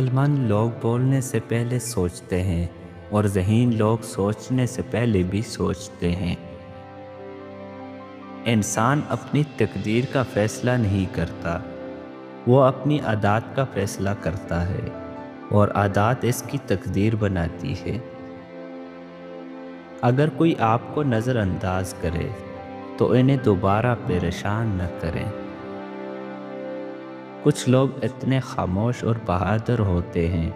مند لوگ بولنے سے پہلے سوچتے ہیں اور ذہین لوگ سوچنے سے پہلے بھی سوچتے ہیں۔ انسان اپنی تقدیر کا فیصلہ نہیں کرتا، وہ اپنی عادات کا فیصلہ کرتا ہے اور عادات اس کی تقدیر بناتی ہے۔ اگر کوئی آپ کو نظر انداز کرے تو انہیں دوبارہ پریشان نہ کریں۔ کچھ لوگ اتنے خاموش اور بہادر ہوتے ہیں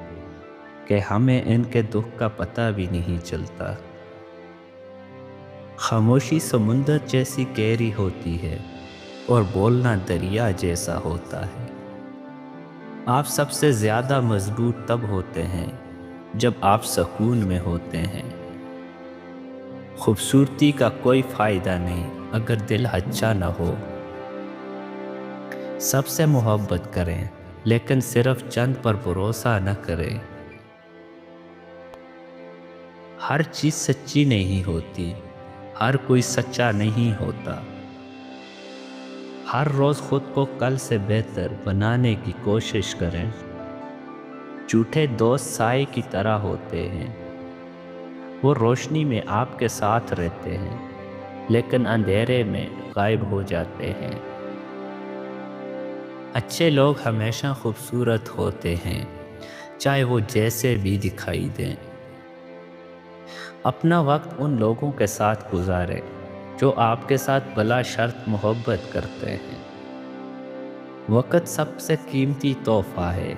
کہ ہمیں ان کے دکھ کا پتہ بھی نہیں چلتا۔ خاموشی سمندر جیسی گہری ہوتی ہے اور بولنا دریا جیسا ہوتا ہے۔ آپ سب سے زیادہ مضبوط تب ہوتے ہیں جب آپ سکون میں ہوتے ہیں۔ خوبصورتی کا کوئی فائدہ نہیں اگر دل اچھا نہ ہو۔ سب سے محبت کریں لیکن صرف چند پر بھروسہ نہ کریں۔ ہر چیز سچی نہیں ہوتی، ہر کوئی سچا نہیں ہوتا۔ ہر روز خود کو کل سے بہتر بنانے کی کوشش کریں۔ جھوٹے دوست سائے کی طرح ہوتے ہیں، وہ روشنی میں آپ کے ساتھ رہتے ہیں لیکن اندھیرے میں غائب ہو جاتے ہیں۔ اچھے لوگ ہمیشہ خوبصورت ہوتے ہیں، چاہے وہ جیسے بھی دکھائی دیں۔ اپنا وقت ان لوگوں کے ساتھ گزاریں جو آپ کے ساتھ بلا شرط محبت کرتے ہیں۔ وقت سب سے قیمتی تحفہ ہے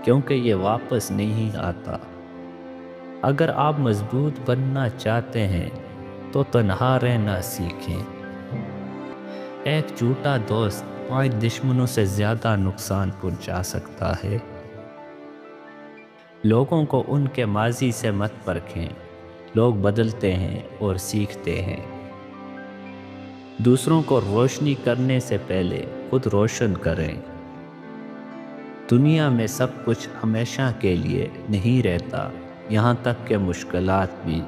کیونکہ یہ واپس نہیں آتا۔ اگر آپ مضبوط بننا چاہتے ہیں تو تنہا رہنا سیکھیں۔ ایک جھوٹا دوست 5 دشمنوں سے زیادہ نقصان پہنچا سکتا ہے۔ لوگوں کو ان کے ماضی سے مت پرکھیں، لوگ بدلتے ہیں اور سیکھتے ہیں۔ دوسروں کو روشنی کرنے سے پہلے خود روشن کریں۔ دنیا میں سب کچھ ہمیشہ کے لیے نہیں رہتا، یہاں تک کہ مشکلات بھی۔